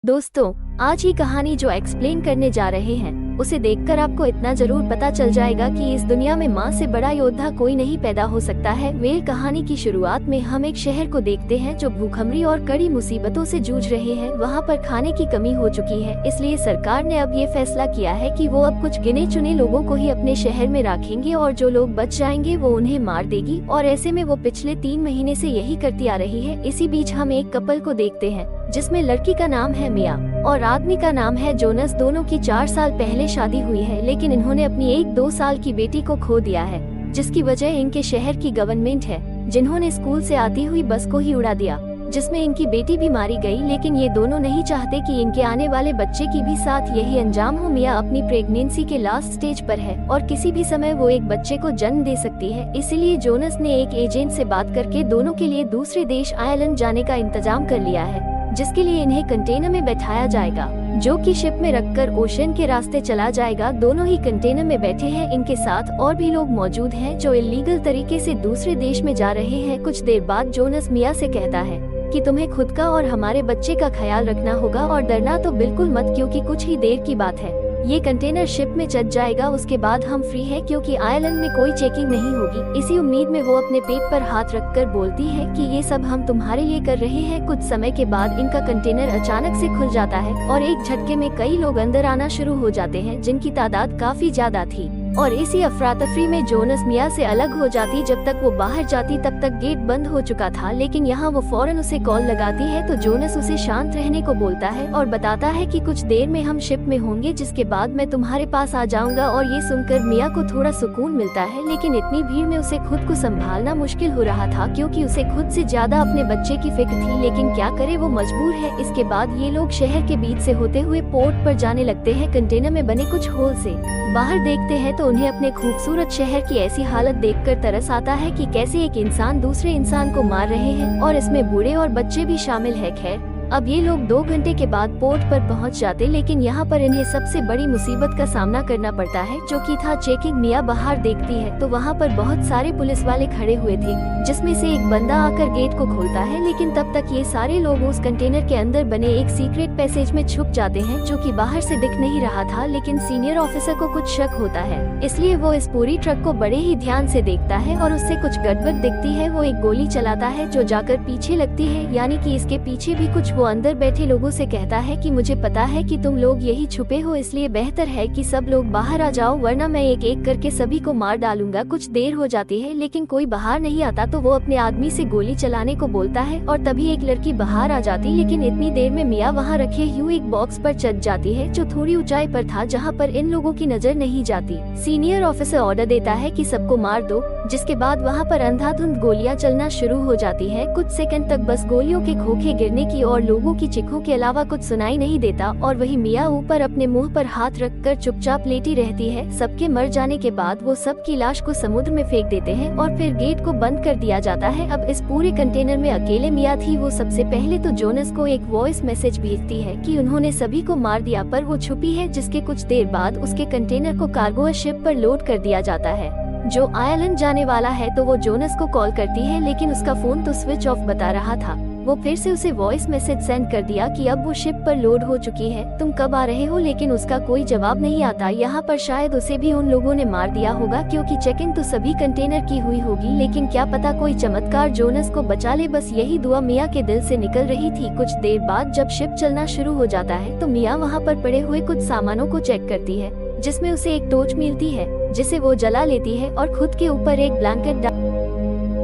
दोस्तों, आज की कहानी जो एक्सप्लेन करने जा रहे हैं उसे देखकर आपको इतना जरूर पता चल जाएगा कि इस दुनिया में माँ से बड़ा योद्धा कोई नहीं पैदा हो सकता है। वेल कहानी की शुरुआत में हम एक शहर को देखते हैं जो भूखमरी और कड़ी मुसीबतों से जूझ रहे हैं। वहाँ पर खाने की कमी हो चुकी है, इसलिए सरकार ने अब ये फैसला किया है कि वो अब कुछ गिने चुने लोगों को ही अपने शहर में रखेंगे और जो लोग बच जाएंगे वो उन्हें मार देगी। और ऐसे में वो पिछले 3 महीने से यही करती आ रही है। इसी बीच हम एक कपल को देखते हैं जिसमें लड़की का नाम है मिया और आदमी का नाम है जोनस। दोनों की 4 साल पहले शादी हुई है, लेकिन इन्होंने अपनी 1-2 साल की बेटी को खो दिया है, जिसकी वजह इनके शहर की गवर्नमेंट है, जिन्होंने स्कूल से आती हुई बस को ही उड़ा दिया, जिसमें इनकी बेटी भी मारी गई। लेकिन ये दोनों नहीं चाहते कि इनके आने वाले बच्चे की भी साथ यही अंजाम हो। मिया अपनी प्रेगनेंसी के लास्ट स्टेज पर है और किसी भी समय वो एक बच्चे को जन्म दे सकती है। इसीलिए जोनस ने एक एजेंट से बात करके दोनों के लिए दूसरे देश आयरलैंड जाने का इंतजाम कर लिया है, जिसके लिए इन्हें कंटेनर में बैठाया जाएगा, जो कि शिप में रखकर ओशन के रास्ते चला जाएगा। दोनों ही कंटेनर में बैठे हैं, इनके साथ और भी लोग मौजूद हैं जो इलीगल तरीके से दूसरे देश में जा रहे हैं। कुछ देर बाद जोनस मिया से कहता है कि तुम्हें खुद का और हमारे बच्चे का ख्याल रखना होगा और डरना तो बिल्कुल मत, क्योंकि कुछ ही देर की बात है, ये कंटेनर शिप में चढ़ जाएगा। उसके बाद हम फ्री है, क्योंकि आयरलैंड में कोई चेकिंग नहीं होगी। इसी उम्मीद में वो अपने पेट पर हाथ रखकर बोलती है कि ये सब हम तुम्हारे लिए कर रहे हैं। कुछ समय के बाद इनका कंटेनर अचानक से खुल जाता है और एक झटके में कई लोग अंदर आना शुरू हो जाते हैं, जिनकी तादाद काफी ज्यादा थी। और इसी अफरा तफरी में जोनस मिया से अलग हो जाती। जब तक वो बाहर जाती तब तक गेट बंद हो चुका था, लेकिन यहाँ वो फौरन उसे कॉल लगाती है तो जोनस उसे शांत रहने को बोलता है और बताता है कि कुछ देर में हम शिप में होंगे, जिसके बाद मैं तुम्हारे पास आ जाऊंगा। और ये सुनकर मिया को थोड़ा सुकून मिलता है, लेकिन इतनी भीड़ में उसे खुद को संभालना मुश्किल हो रहा था, क्योंकि उसे खुद से ज्यादा अपने बच्चे की फिक्र थी। लेकिन क्या करे, वो मजबूर है। इसके बाद ये लोग शहर के बीच से होते हुए पोर्ट पर जाने लगते हैं। कंटेनर में बने कुछ होल से बाहर देखते हैं तो उन्हें अपने खूबसूरत शहर की ऐसी हालत देखकर तरस आता है कि कैसे एक इंसान दूसरे इंसान को मार रहे हैं, और इसमें बूढ़े और बच्चे भी शामिल है। खैर, अब ये लोग 2 घंटे के बाद पोर्ट पर पहुंच जाते, लेकिन यहाँ पर इन्हें सबसे बड़ी मुसीबत का सामना करना पड़ता है, जो कि था चेकिंग। मिया बाहर देखती है तो वहाँ पर बहुत सारे पुलिस वाले खड़े हुए थे, जिसमें से एक बंदा आकर गेट को खोलता है। लेकिन तब तक ये सारे लोग उस कंटेनर के अंदर बने एक सीक्रेट पैसेज में छुप जाते हैं, जो कि बाहर से दिख नहीं रहा था। लेकिन सीनियर ऑफिसर को कुछ शक होता है, इसलिए वो इस पूरी ट्रक को बड़े ही ध्यान से देखता है और उससे कुछ गड़बड़ दिखती है। वो एक गोली चलाता है जो जाकर पीछे लगती है, यानी कि इसके पीछे भी कुछ। वो अंदर बैठे लोगों से कहता है कि मुझे पता है कि तुम लोग यही छुपे हो, इसलिए बेहतर है कि सब लोग बाहर आ जाओ, वरना मैं एक एक करके सभी को मार डालूंगा। कुछ देर हो जाती है, लेकिन कोई बाहर नहीं आता, तो वो अपने आदमी से गोली चलाने को बोलता है और तभी एक लड़की बाहर आ जाती। लेकिन इतनी देर में मिया वहाँ रखे हुए एक बॉक्स पर चढ़ जाती है, जो थोड़ी ऊंचाई पर था, जहाँ पर इन लोगों की नजर नहीं जाती। सीनियर ऑफिसर ऑर्डर देता है कि सबको मार दो, जिसके बाद वहाँ पर अंधाधुंध गोलियां चलना शुरू हो जाती है। कुछ सेकंड तक बस गोलियों के खोखे गिरने की और लोगों की चीखों के अलावा कुछ सुनाई नहीं देता, और वही मिया ऊपर अपने मुंह पर हाथ रखकर चुपचाप लेटी रहती है। सबके मर जाने के बाद वो सबकी लाश को समुद्र में फेंक देते हैं और फिर गेट को बंद कर दिया जाता है। अब इस पूरे कंटेनर में अकेले मिया थी। वो सबसे पहले तो जोनस को एक वॉइस मैसेज भेजती है कि उन्होंने सभी को मार दिया, पर वो छुपी है। जिसके कुछ देर बाद उसके कंटेनर को कार्गो शिप पर लोड कर दिया जाता है, जो आयरलैंड जाने वाला है। तो वो जोनस को कॉल करती है, लेकिन उसका फोन तो स्विच ऑफ बता रहा था। वो फिर से उसे वॉइस मैसेज सेंड कर दिया कि अब वो शिप पर लोड हो चुकी है, तुम कब आ रहे हो, लेकिन उसका कोई जवाब नहीं आता। यहाँ पर शायद उसे भी उन लोगों ने मार दिया होगा, क्योंकि चेकिंग तो सभी कंटेनर की हुई होगी। लेकिन क्या पता कोई चमत्कार जोनस को बचा ले, बस यही दुआ मिया के दिल से निकल रही थी। कुछ देर बाद जब शिप चलना शुरू हो जाता है तो मिया वहाँ पर पड़े हुए कुछ सामानों को चेक करती है, जिसमें उसे एक टॉर्च मिलती है, जिसे वो जला लेती है और खुद के ऊपर एक ब्लैंकेट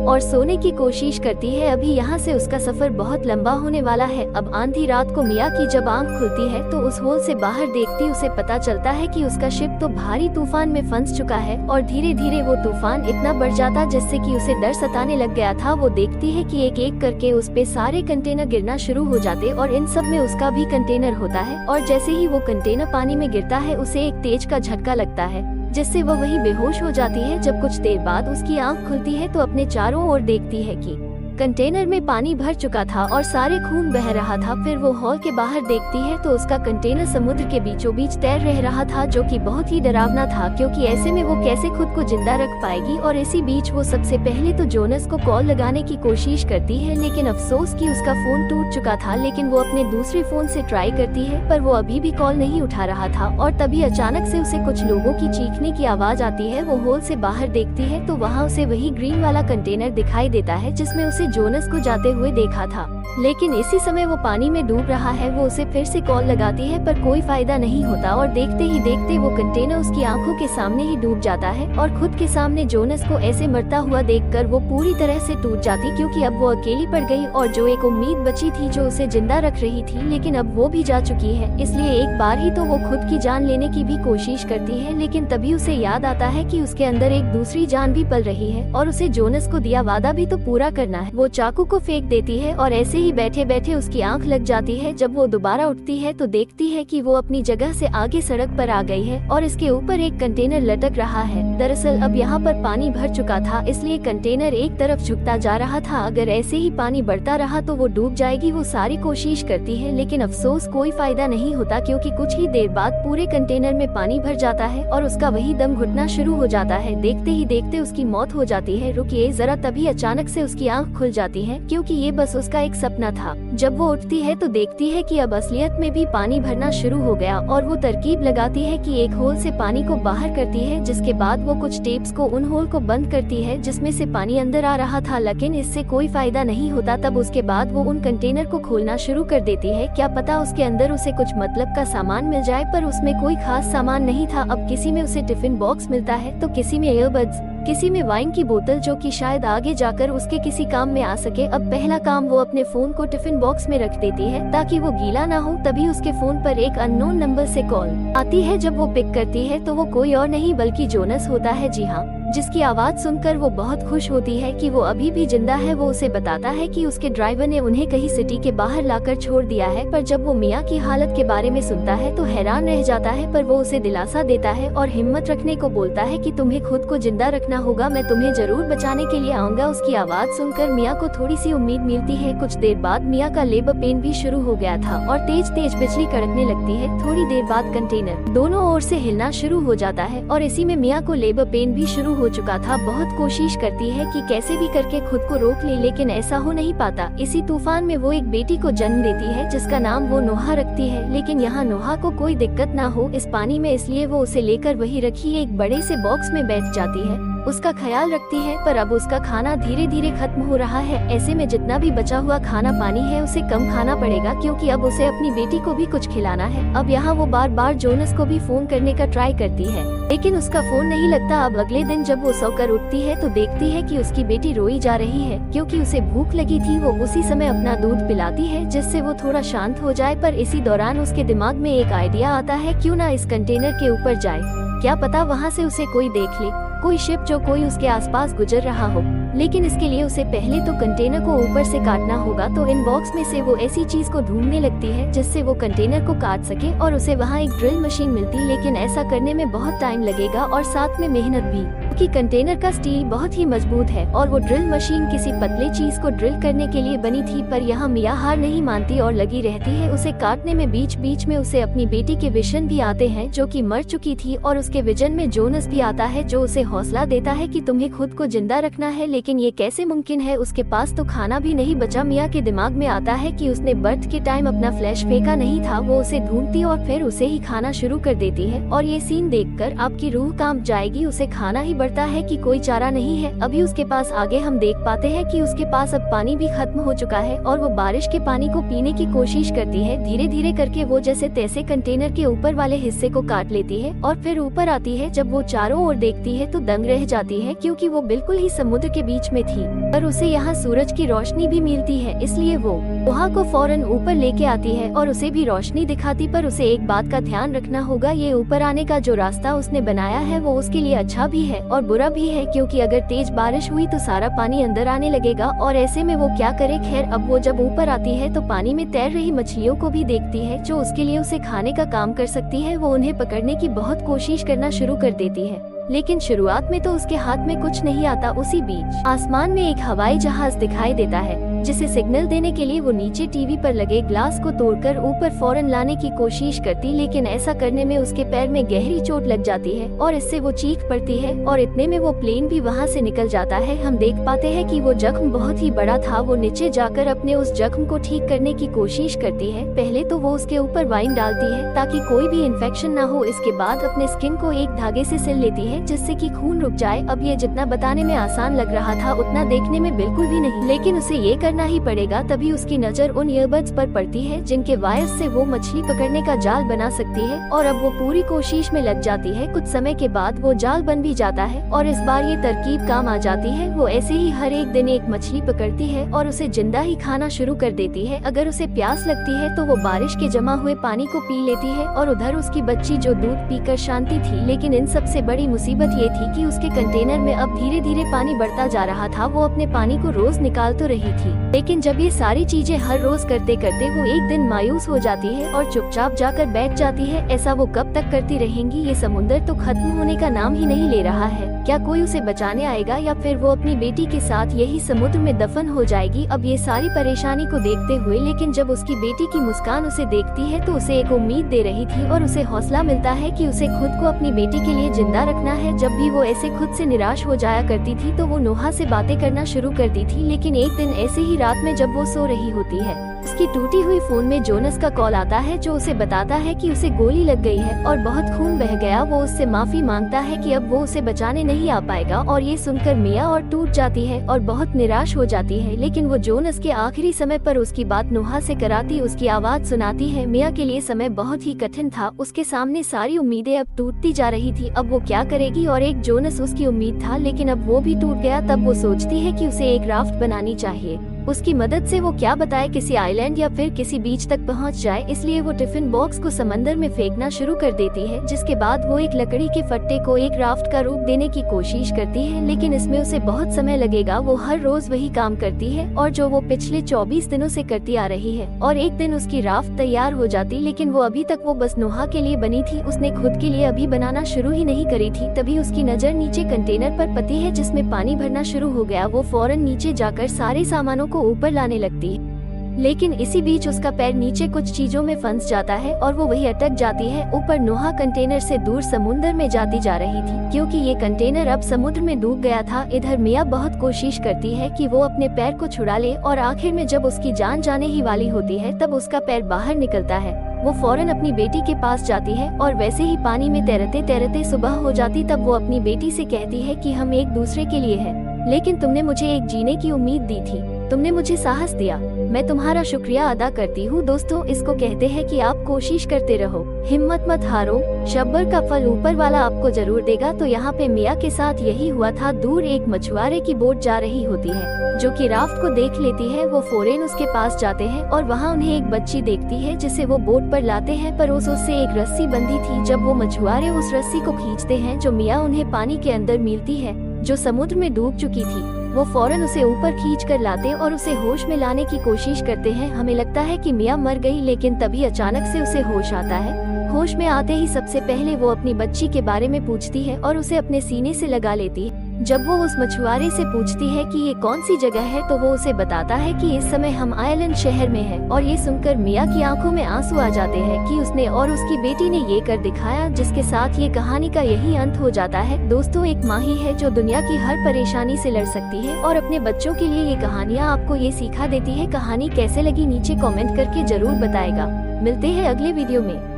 और सोने की कोशिश करती है। अभी यहाँ से उसका सफर बहुत लंबा होने वाला है। अब आंधी रात को मिया की जब आंख खुलती है तो उस होल से बाहर देखती उसे पता चलता है कि उसका शिप तो भारी तूफान में फंस चुका है, और धीरे धीरे वो तूफान इतना बढ़ जाता जिससे कि उसे डर सताने लग गया था। वो देखती है कि एक एक करके उस पे सारे कंटेनर गिरना शुरू हो जाते और इन सब में उसका भी कंटेनर होता है। और जैसे ही वो कंटेनर पानी में गिरता है उसे एक तेज का झटका लगता है, जिससे वो वहीं बेहोश हो जाती है। जब कुछ देर बाद उसकी आंख खुलती है तो अपने चारों ओर देखती है कि कंटेनर में पानी भर चुका था और सारे खून बह रहा था। फिर वो हॉल के बाहर देखती है तो उसका कंटेनर समुद्र के बीचों बीच तैर रह रहा था, जो कि बहुत ही डरावना था, क्योंकि ऐसे में वो कैसे खुद को जिंदा रख पाएगी। और इसी बीच वो सबसे पहले तो जोनस को कॉल लगाने की कोशिश करती है, लेकिन अफसोस कि उसका फोन टूट चुका था। लेकिन वो अपने दूसरे फोन से ट्राई करती है पर वो अभी भी कॉल नहीं उठा रहा था। और तभी अचानक से उसे कुछ लोगों की चीखने की आवाज आती है। वो हॉल से बाहर देखती है तो वहाँ उसे वही ग्रीन वाला कंटेनर दिखाई देता है जिसमें उसे जोनस को जाते हुए देखा था। लेकिन इसी समय वो पानी में डूब रहा है। वो उसे फिर से कॉल लगाती है पर कोई फायदा नहीं होता और देखते ही देखते वो कंटेनर उसकी आंखों के सामने ही डूब जाता है। और खुद के सामने जोनस को ऐसे मरता हुआ देखकर वो पूरी तरह से टूट जाती, क्योंकि अब वो अकेली पड़ गई और जो एक उम्मीद बची थी जो उसे जिंदा रख रही थी, लेकिन अब वो भी जा चुकी है। इसलिए एक बार ही तो वो खुद की जान लेने की भी कोशिश करती है, लेकिन तभी उसे याद आता है कि उसके अंदर एक दूसरी जान भी पल रही है और उसे जोनस को दिया वादा भी तो पूरा करना है। वो चाकू को फेंक देती है और ऐसे ही बैठे बैठे उसकी आंख लग जाती है। जब वो दोबारा उठती है तो देखती है कि वो अपनी जगह से आगे सड़क पर आ गई है और इसके ऊपर एक कंटेनर लटक रहा है। दरअसल अब यहाँ पर पानी भर चुका था, इसलिए कंटेनर एक तरफ झुकता जा रहा था। अगर ऐसे ही पानी बढ़ता रहा तो वो डूब जाएगी। वो सारी कोशिश करती है लेकिन अफसोस कोई फायदा नहीं होता, क्योंकि कुछ ही देर बाद पूरे कंटेनर में पानी भर जाता है और उसका वही दम घुटना शुरू हो जाता है। देखते ही देखते उसकी मौत हो जाती है। रुकिए जरा, तभी अचानक से उसकी आंख खुल जाती है, क्योंकि ये बस उसका एक सपना था। जब वो उठती है तो देखती है कि अब असलियत में भी पानी भरना शुरू हो गया और वो तरकीब लगाती है कि एक होल से पानी को बाहर करती है, जिसके बाद वो कुछ टेप्स को उन होल को बंद करती है जिसमें से पानी अंदर आ रहा था, लेकिन इससे कोई फायदा नहीं होता। तब उसके बाद वो उन कंटेनर को खोलना शुरू कर देती है। क्या पता उसके अंदर उसे कुछ मतलब का सामान मिल जाए, पर उसमें कोई खास सामान नहीं था। अब किसी में उसे टिफिन बॉक्स मिलता है तो किसी में ईयरबड्स, किसी में वाइन की बोतल, जो कि शायद आगे जाकर उसके किसी काम में आ सके। अब पहला काम वो अपने फोन को टिफिन बॉक्स में रख देती है ताकि वो गीला ना हो। तभी उसके फोन पर एक अननोन नंबर से कॉल आती है। जब वो पिक करती है तो वो कोई और नहीं बल्कि जोनस होता है। जी हाँ, जिसकी आवाज सुनकर वो बहुत खुश होती है कि वो अभी भी जिंदा है। वो उसे बताता है कि उसके ड्राइवर ने उन्हें कहीं सिटी के बाहर लाकर छोड़ दिया है। पर जब वो मिया की हालत के बारे में सुनता है तो हैरान रह जाता है, पर वो उसे दिलासा देता है और हिम्मत रखने को बोलता है कि तुम्हें खुद को जिंदा रखना होगा, मैं तुम्हें जरूर बचाने के लिए आऊंगा। उसकी आवाज सुनकर मिया को थोड़ी सी उम्मीद मिलती है। कुछ देर बाद मिया का लेबर पेन भी शुरू हो गया था और तेज तेज बिजली कड़कने लगती है। थोड़ी देर बाद कंटेनर दोनों ओर से हिलना शुरू हो जाता है और इसी में मिया को लेबर पेन भी शुरू हो चुका था। बहुत कोशिश करती है कि कैसे भी करके खुद को रोक ले, लेकिन ऐसा हो नहीं पाता। इसी तूफान में वो एक बेटी को जन्म देती है जिसका नाम वो नोहा रखती है। लेकिन यहाँ नोहा को कोई दिक्कत ना हो इस पानी में, इसलिए वो उसे लेकर वही रखी एक बड़े से बॉक्स में बैठ जाती है। उसका ख्याल रखती है, पर अब उसका खाना धीरे धीरे खत्म हो रहा है। ऐसे में जितना भी बचा हुआ खाना पानी है उसे कम खाना पड़ेगा, क्योंकि अब उसे अपनी बेटी को भी कुछ खिलाना है। अब यहाँ वो बार बार जोनस को भी फोन करने का ट्राई करती है, लेकिन उसका फोन नहीं लगता। अब अगले दिन जब वो सोकर उठती है तो देखती है कि उसकी बेटी रोई जा रही है, क्योंकि उसे भूख लगी थी। वो उसी समय अपना दूध पिलाती है जिससे वो थोड़ा शांत हो जाए, पर इसी दौरान उसके दिमाग में एक आइडिया आता है, क्यों ना इस कंटेनर के ऊपर जाए, क्या पता वहाँ से उसे कोई देख ले, कोई शिप जो कोई उसके आसपास गुजर रहा हो। लेकिन इसके लिए उसे पहले तो कंटेनर को ऊपर से काटना होगा। तो इन बॉक्स में से वो ऐसी चीज को ढूंढने लगती है जिससे वो कंटेनर को काट सके, और उसे वहाँ एक ड्रिल मशीन मिलती, लेकिन ऐसा करने में बहुत टाइम लगेगा और साथ में मेहनत भी, क्योंकि कंटेनर का स्टील बहुत ही मजबूत है और वो ड्रिल मशीन किसी पतले चीज को ड्रिल करने के लिए बनी थी। पर यहाँ मिया हार नहीं मानती और लगी रहती है उसे काटने में। बीच बीच में उसे अपनी बेटी के विजन भी आते हैं जो कि मर चुकी थी, और उसके विजन में जोनस भी आता है जो उसे हौसला देता है कि तुम्हें खुद को जिंदा रखना है। लेकिन ये कैसे मुमकिन है, उसके पास तो खाना भी नहीं बचा। मिया के दिमाग में आता है कि उसने बर्थ के टाइम अपना फ्लैश फेंका नहीं था। वो उसे ढूंढती और फिर उसे ही खाना शुरू कर देती है, और ये सीन देखकर आपकी रूह कांप जाएगी। उसे खाना ही बढ़ता है कि कोई चारा नहीं है अभी उसके पास। आगे हम देख पाते हैं कि उसके पास अब पानी भी खत्म हो चुका है और वो बारिश के पानी को पीने की कोशिश करती है। धीरे धीरे करके वो जैसे तैसे कंटेनर के ऊपर वाले हिस्से को काट लेती है और फिर ऊपर आती है। जब वो चारों ओर देखती है तो दंग रह जाती है, क्योंकि वो बिल्कुल ही समुद्र के बीच में थी, पर उसे यहाँ सूरज की रोशनी भी मिलती है। इसलिए वो नोहा को फौरन ऊपर लेके आती है और उसे भी रोशनी दिखाती। पर उसे एक बात का ध्यान रखना होगा, ये ऊपर आने का जो रास्ता उसने बनाया है वो उसके लिए अच्छा भी है और बुरा भी है, क्योंकि अगर तेज बारिश हुई तो सारा पानी अंदर आने लगेगा और ऐसे में वो क्या करे। खैर, अब वो जब ऊपर आती है तो पानी में तैर रही मछलियों को भी देखती है जो उसके लिए उसे खाने का काम कर सकती है। वो उन्हें पकड़ने की बहुत कोशिश करना शुरू कर देती है। लेकिन शुरुआत में तो उसके हाथ में कुछ नहीं आता। उसी बीच आसमान में एक हवाई जहाज दिखाई देता है, जिसे सिग्नल देने के लिए वो नीचे टीवी पर लगे ग्लास को तोड़कर ऊपर फौरन लाने की कोशिश करती, लेकिन ऐसा करने में उसके पैर में गहरी चोट लग जाती है और इससे वो चीख पड़ती है और इतने में वो प्लेन भी वहाँ से निकल जाता है। हम देख पाते हैं कि वो जख्म बहुत ही बड़ा था। वो नीचे जाकर अपने उस जख्म को ठीक करने की कोशिश करती है। पहले तो वो उसके ऊपर वाइन डालती है ताकि कोई भी इन्फेक्शन ना हो। इसके बाद अपने स्किन को एक धागे से सिल लेती है जिससे कि खून रुक जाए। अब ये जितना बताने में आसान लग रहा था उतना देखने में बिल्कुल भी नहीं, लेकिन उसे ये करना ही पड़ेगा। तभी उसकी नजर उन ईयरबड्स पर पड़ती है जिनके वायर्स से वो मछली पकड़ने का जाल बना सकती है और अब वो पूरी कोशिश में लग जाती है। कुछ समय के बाद वो जाल बन भी जाता है और इस बार ये तरकीब काम आ जाती है। वो ऐसे ही हर एक दिन एक मछली पकड़ती है और उसे जिंदा ही खाना शुरू कर देती है। अगर उसे प्यास लगती है तो वो बारिश के जमा हुए पानी को पी लेती है और उधर उसकी बच्ची जो दूध पीकर शांति थी। लेकिन इन सबसे बड़ी मुसीबत ये थी कि उसके कंटेनर में अब धीरे धीरे पानी बढ़ता जा रहा था। वो अपने पानी को रोज निकाल तो रही थी, लेकिन जब ये सारी चीजें हर रोज करते करते वो एक दिन मायूस हो जाती है और चुपचाप जाकर बैठ जाती है। ऐसा वो कब तक करती रहेंगी? ये समुंदर तो खत्म होने का नाम ही नहीं ले रहा है। क्या कोई उसे बचाने आएगा या फिर वो अपनी बेटी के साथ यही समुद्र में दफन हो जाएगी? अब ये सारी परेशानी को देखते हुए, लेकिन जब उसकी बेटी की मुस्कान उसे देखती है तो उसे एक उम्मीद दे रही थी और उसे हौसला मिलता है कि उसे खुद को अपनी बेटी के लिए जिंदा रखना है। जब भी वो ऐसे खुद से निराश हो जाया करती थी तो वो नोहा से बातें करना शुरू कर दी थी। लेकिन एक दिन ऐसे ही रात में जब वो सो रही होती है, उसकी टूटी हुई फोन में जोनस का कॉल आता है जो उसे बताता है कि उसे गोली लग गई है और बहुत खून बह गया। वो उससे माफी मांगता है कि अब वो उसे बचाने नहीं आ पाएगा और ये सुनकर मिया और टूट जाती है और बहुत निराश हो जाती है। लेकिन वो जोनस के आखिरी समय पर उसकी बात नोहा से कराती उसकी आवाज सुनाती है। मिया के लिए समय बहुत ही कठिन था। उसके सामने सारी उम्मीदें अब टूटती जा रही थी। अब वो क्या करेगी? और एक जोनस उसकी उम्मीद था, लेकिन अब वो भी टूट गया। तब वो सोचती है कि उसे एक राफ्ट बनानी चाहिए। उसकी मदद से वो क्या बताए किसी आइलैंड या फिर किसी बीच तक पहुंच जाए। इसलिए वो टिफिन बॉक्स को समंदर में फेंकना शुरू कर देती है, जिसके बाद वो एक लकड़ी के फट्टे को एक राफ्ट का रूप देने की कोशिश करती है, लेकिन इसमें उसे बहुत समय लगेगा। वो हर रोज वही काम करती है और जो वो पिछले 24 दिनों से करती आ रही है और एक दिन उसकी राफ्ट तैयार हो जाती। लेकिन वो अभी तक वो बस नोहा के लिए बनी थी, उसने खुद के लिए अभी बनाना शुरू ही नहीं करी थी। तभी उसकी नजर नीचे कंटेनर पर पड़ती है जिसमें पानी भरना शुरू हो गया। वो फौरन नीचे जाकर सारे सामानों को ऊपर लाने लगती है, लेकिन इसी बीच उसका पैर नीचे कुछ चीजों में फंस जाता है और वो वही अटक जाती है। ऊपर नोहा कंटेनर से दूर समुद्र में जाती जा रही थी क्योंकि ये कंटेनर अब समुद्र में डूब गया था। इधर मिया बहुत कोशिश करती है कि वो अपने पैर को छुड़ा ले और आखिर में जब उसकी जान जाने ही वाली होती है तब उसका पैर बाहर निकलता है। वो फौरन अपनी बेटी के पास जाती है और वैसे ही पानी में तैरते तैरते सुबह हो जाती। तब वो अपनी बेटी से कहती है कि हम एक दूसरे के लिए हैं, लेकिन तुमने मुझे एक जीने की उम्मीद दी थी, तुमने मुझे साहस दिया, मैं तुम्हारा शुक्रिया अदा करती हूँ। दोस्तों, इसको कहते हैं कि आप कोशिश करते रहो, हिम्मत मत हारो, सब्र का फल ऊपर वाला आपको जरूर देगा। तो यहाँ पे मिया के साथ यही हुआ था। दूर एक मछुआरे की बोट जा रही होती है जो कि राफ्ट को देख लेती है। वो फौरन उसके पास जाते हैं और वहाँ उन्हें एक बच्ची देखती है जिसे वो बोट पर लाते हैं, पर उससे एक रस्सी बंधी थी। जब वो मछुआरे उस रस्सी को खींचते हैं जो मिया उन्हें पानी के अंदर मिलती है जो समुद्र में डूब चुकी थी, वो फौरन उसे ऊपर खींच कर लाते और उसे होश में लाने की कोशिश करते हैं। हमें लगता है कि मिया मर गई, लेकिन तभी अचानक से उसे होश आता है। होश में आते ही सबसे पहले वो अपनी बच्ची के बारे में पूछती है और उसे अपने सीने से लगा लेती है। जब वो उस मछुआरे से पूछती है कि ये कौन सी जगह है तो वो उसे बताता है कि इस समय हम आइलैंड शहर में हैं। और ये सुनकर मिया की आंखों में आंसू आ जाते हैं कि उसने और उसकी बेटी ने ये कर दिखाया, जिसके साथ ये कहानी का यही अंत हो जाता है। दोस्तों, एक माँ ही है जो दुनिया की हर परेशानी से लड़ सकती है और अपने बच्चों के लिए ये कहानियाँ आपको ये सिखा देती है। कहानी कैसे लगी नीचे कॉमेंट करके जरूर बताएगा। मिलते हैं अगले वीडियो में।